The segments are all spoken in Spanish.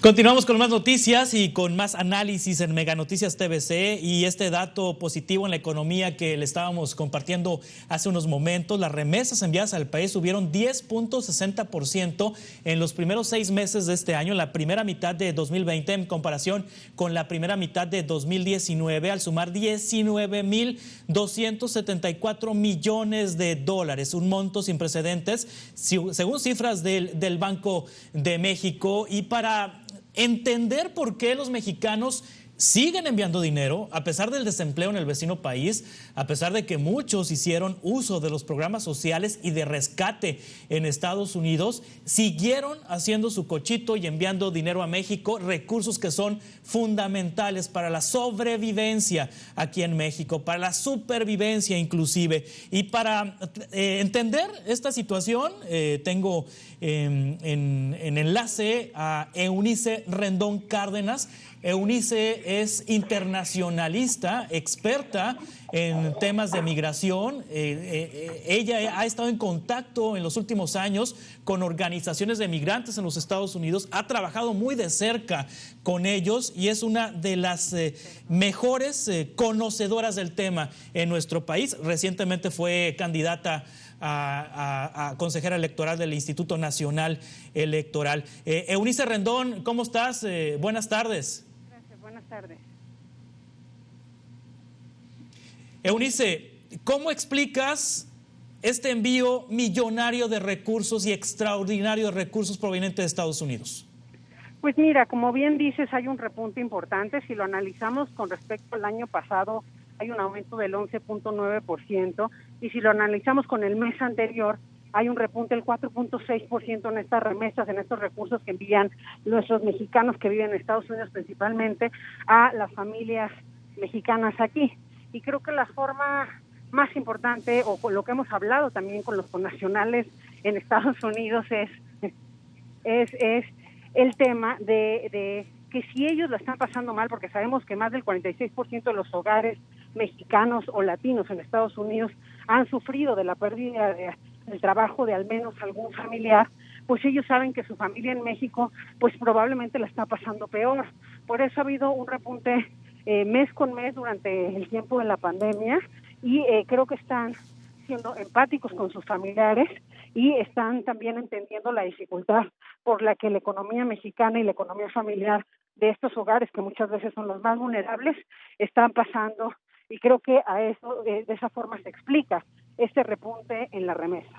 Continuamos con más noticias y con más análisis en Mega Noticias TVC y este dato positivo en la economía que le estábamos compartiendo hace unos momentos. Las remesas enviadas al país subieron 10.60% en los primeros 6 meses de este año, en la primera mitad de 2020 en comparación con la primera mitad de 2019, al sumar 19.274 millones de dólares, un monto sin precedentes, según cifras del Banco de México. Y para entender por qué los mexicanos siguen enviando dinero, a pesar del desempleo en el vecino país, a pesar de que muchos hicieron uso de los programas sociales y de rescate en Estados Unidos, siguieron haciendo su cochito y enviando dinero a México, recursos que son fundamentales para la sobrevivencia aquí en México, para la supervivencia inclusive. Y para entender esta situación, tengo en enlace a Eunice Rendón Cárdenas. Eunice es internacionalista, experta en temas de migración. Ella ha estado en contacto en los últimos años con organizaciones de migrantes en los Estados Unidos, ha trabajado muy de cerca con ellos y es una de las mejores conocedoras del tema en nuestro país. Recientemente fue candidata a consejera electoral del Instituto Nacional Electoral. Eunice Rendón, ¿cómo estás? Buenas tardes. Gracias, buenas tardes. Eunice, ¿cómo explicas este envío millonario de recursos y extraordinario de recursos provenientes de Estados Unidos? Pues mira, como bien dices, hay un repunte importante. Si lo analizamos con respecto al año pasado, hay un aumento del 11.9%, y si lo analizamos con el mes anterior, hay un repunte del 4.6% en estas remesas, en estos recursos que envían nuestros mexicanos que viven en Estados Unidos, principalmente a las familias mexicanas aquí. Y creo que la forma más importante, o con lo que hemos hablado también con los connacionales en Estados Unidos, es el tema de que si ellos lo están pasando mal, porque sabemos que más del 46% de los hogares mexicanos o latinos en Estados Unidos han sufrido de la pérdida del trabajo de al menos algún familiar, pues ellos saben que su familia en México pues probablemente la está pasando peor. Por eso ha habido un repunte mes con mes durante el tiempo de la pandemia, y creo que están siendo empáticos con sus familiares y están también entendiendo la dificultad por la que la economía mexicana y la economía familiar de estos hogares, que muchas veces son los más vulnerables, están pasando, y creo que a eso de esa forma se explica este repunte en las remesas.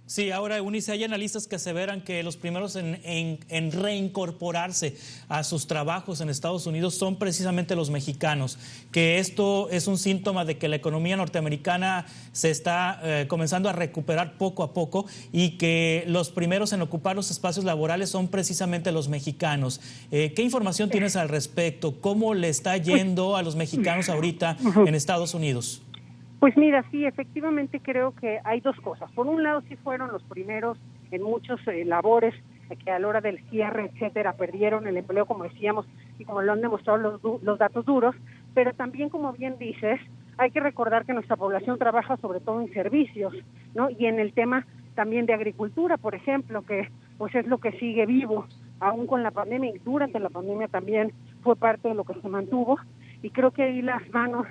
Sí, ahora, Eunice, hay analistas que aseveran que los primeros en reincorporarse a sus trabajos en Estados Unidos son precisamente los mexicanos, que esto es un síntoma de que la economía norteamericana se está comenzando a recuperar poco a poco y que los primeros en ocupar los espacios laborales son precisamente los mexicanos. ¿Qué información tienes al respecto? ¿Cómo le está yendo a los mexicanos ahorita en Estados Unidos? Pues mira, sí, efectivamente creo que hay dos cosas. Por un lado, sí fueron los primeros en muchos labores que a la hora del cierre, etcétera, perdieron el empleo, como decíamos, y como lo han demostrado los datos duros, pero también, como bien dices, hay que recordar que nuestra población trabaja sobre todo en servicios, ¿no? Y en el tema también de agricultura, por ejemplo, que pues es lo que sigue vivo, aún con la pandemia, y durante la pandemia también fue parte de lo que se mantuvo, y creo que ahí las manos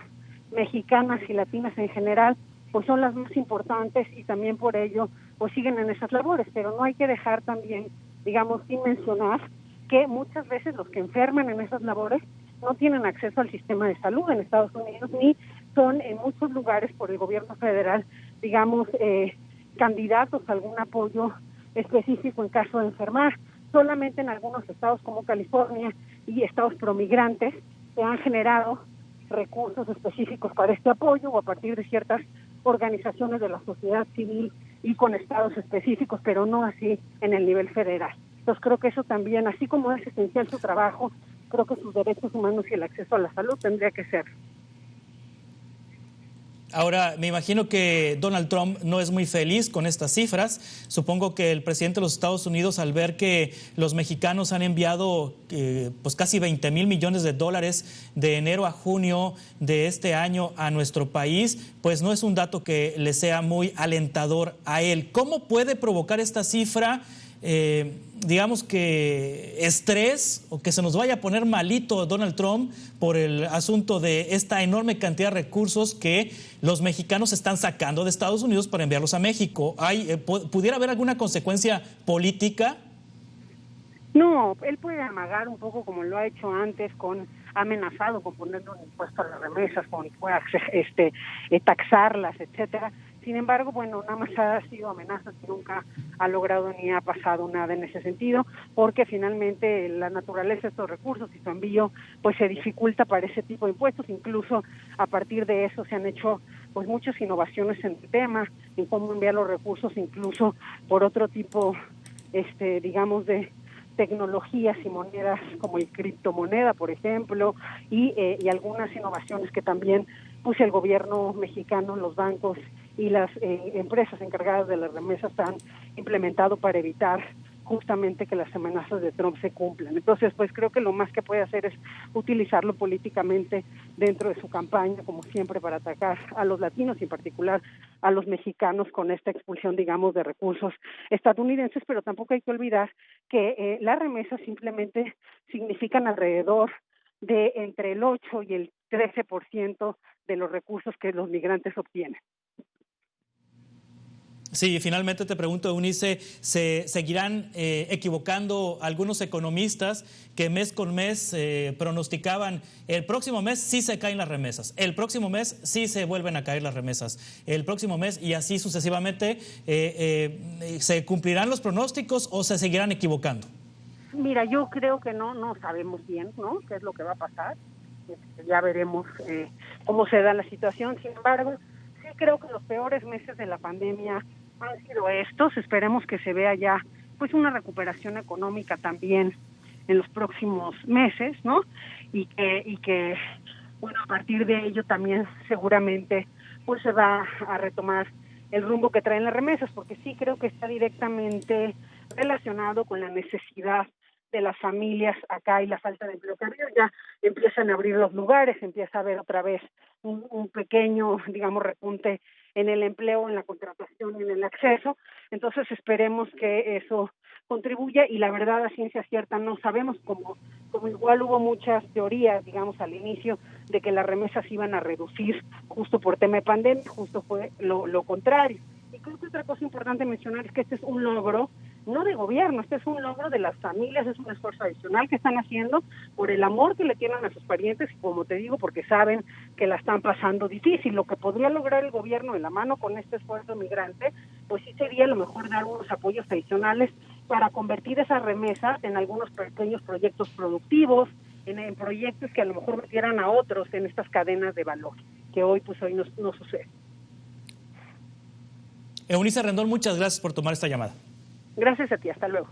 mexicanas y latinas en general pues son las más importantes, y también por ello pues siguen en esas labores. Pero no hay que dejar también, digamos, sin mencionar que muchas veces los que enferman en esas labores no tienen acceso al sistema de salud en Estados Unidos, ni son en muchos lugares por el gobierno federal, digamos, candidatos a algún apoyo específico en caso de enfermar. Solamente en algunos estados como California y estados promigrantes se han generado recursos específicos para este apoyo, o a partir de ciertas organizaciones de la sociedad civil y con estados específicos, pero no así en el nivel federal. Entonces creo que eso también, así como es esencial su trabajo, creo que sus derechos humanos y el acceso a la salud tendría que ser. Ahora, me imagino que Donald Trump no es muy feliz con estas cifras. Supongo que el presidente de los Estados Unidos, al ver que los mexicanos han enviado pues casi 20,000 millones de dólares de enero a junio de este año a nuestro país, pues no es un dato que le sea muy alentador a él. ¿Cómo puede provocar esta cifra digamos que estrés o que se nos vaya a poner malito Donald Trump por el asunto de esta enorme cantidad de recursos que los mexicanos están sacando de Estados Unidos para enviarlos a México? ¿Pudiera haber alguna consecuencia política? No, él puede amagar un poco como lo ha hecho antes, ha amenazado con ponerle un impuesto a las remesas, con taxarlas, etcétera. Sin embargo, bueno, nada más ha sido amenazas, que nunca ha logrado ni ha pasado nada en ese sentido, porque finalmente la naturaleza de estos recursos y su envío pues se dificulta para ese tipo de impuestos. Incluso a partir de eso se han hecho pues muchas innovaciones en el tema, en cómo enviar los recursos, incluso por otro tipo, digamos, de tecnologías y monedas como el criptomoneda, por ejemplo, y algunas innovaciones que también pues el gobierno mexicano, los bancos y las empresas encargadas de las remesas han implementado para evitar justamente que las amenazas de Trump se cumplan. Entonces, pues creo que lo más que puede hacer es utilizarlo políticamente dentro de su campaña, como siempre, para atacar a los latinos y en particular a los mexicanos con esta expulsión, digamos, de recursos estadounidenses, pero tampoco hay que olvidar que las remesas simplemente significan alrededor de entre el 8 y el 13% de los recursos que los migrantes obtienen. Sí, finalmente te pregunto, Eunice, ¿se seguirán equivocando algunos economistas que mes con mes pronosticaban el próximo mes sí se caen las remesas, el próximo mes sí se vuelven a caer las remesas, el próximo mes y así sucesivamente? ¿Se cumplirán los pronósticos o se seguirán equivocando? Mira, yo creo que no sabemos bien, ¿no?, qué es lo que va a pasar. Ya veremos cómo se da la situación. Sin embargo, sí creo que los peores meses de la pandemia han sido estos. Esperemos que se vea ya pues una recuperación económica también en los próximos meses, ¿no? Y que bueno, a partir de ello también seguramente pues se va a retomar el rumbo que traen las remesas, porque sí creo que está directamente relacionado con la necesidad de las familias acá y la falta de empleo que ha habido. Ya empiezan a abrir los lugares, empieza a haber otra vez un pequeño, digamos, repunte en el empleo, en la contratación y en el acceso. Entonces esperemos que eso contribuya, y la verdad, a ciencia cierta no sabemos, como igual hubo muchas teorías, digamos, al inicio, de que las remesas iban a reducir justo por tema de pandemia. Justo fue lo contrario. Y creo que otra cosa importante mencionar es que este es un logro no de gobierno, este es un logro de las familias, es un esfuerzo adicional que están haciendo por el amor que le tienen a sus parientes y, como te digo, porque saben que la están pasando difícil. Lo que podría lograr el gobierno de la mano con este esfuerzo migrante, pues sí sería a lo mejor dar unos apoyos adicionales para convertir esas remesas en algunos pequeños proyectos productivos, en proyectos que a lo mejor metieran a otros en estas cadenas de valor, que hoy no sucede. Eunice Rendón, muchas gracias por tomar esta llamada. Gracias a ti, hasta luego.